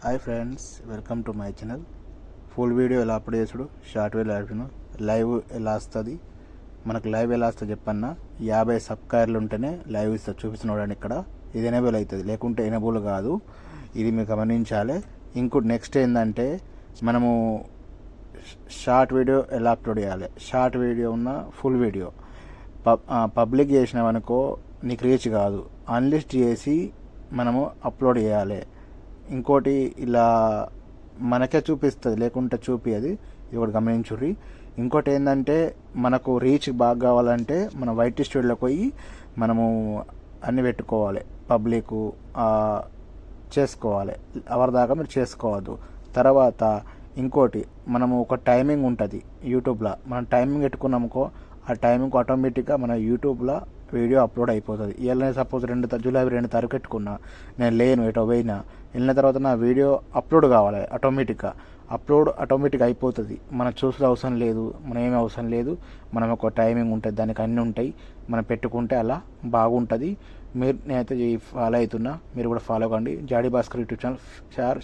Hi friends, welcome to my channel. Full video ఎలా upload చేసుడు, short video ఎలా live ఎలా వస్తుంది, మనకు లైవ్ ఎలా వస్తుంది చెప్పన్నా. 50 సబ్స్క్రైబర్లు ఉంటేనే లైవ్ ఇస్తుంది, చూపిస్తున్నాడు ఇక్కడ. ఇది ఎనేబుల్ అవుతుంది, లేకుంటే ఎనేబుల్ కాదు. ఇది మీరు గమనించాలి. ఇంకోటి నెక్స్ట్ ఏంటంటే, మనము షార్ట్ వీడియో ఎలా అప్లోడ్ చేయాలి. షార్ట్ వీడియో ఉన్న ఫుల్ వీడియో పబ్లిక్ చేసినామనుకో నీకు రీచ్ కాదు. అన్లిస్ట్ చేసి మనము అప్లోడ్ చేయాలి. ఇంకోటి ఇలా మనకే చూపిస్తుంది, లేకుంటే చూపియది. ఇది ఒకటి గమనించుర్రి. ఇంకోటి ఏంటంటే, మనకు రీచ్ బాగా కావాలంటే మన వైట్ స్టూడియోలోకి పోయి మనము అన్నీ పెట్టుకోవాలి, పబ్లిక్ చేసుకోవాలి. అవర్ దాకా మీరు చేసుకోవద్దు. తర్వాత ఇంకోటి, మనము ఒక టైమింగ్ ఉంటుంది యూట్యూబ్లో. మనం టైమింగ్ పెట్టుకున్నామనుకో, ఆ టైమింగ్ ఆటోమేటిక్గా మన యూట్యూబ్లో వీడియో అప్లోడ్ అయిపోతుంది. ఇవాళ సపోజ్ జూలై 2 తారీఖు పెట్టుకున్నా, నేను లేను ఎటో పోయినా, వెళ్ళిన తర్వాత నా వీడియో అప్లోడ్ కావాలి. ఆటోమేటిక్గా అయిపోతుంది. మనం చూసే అవసరం లేదు, మనం ఏమీ అవసరం లేదు. మనం ఒక టైమింగ్ ఉంటుంది, దానికి అన్నీ ఉంటాయి. మనం పెట్టుకుంటే అలా బాగుంటుంది. నేనైతే ఫాలో అవుతున్నా, మీరు కూడా ఫాలో కండి. జాడీ భాస్కర్ యూట్యూబ్ ఛానల్ షేర్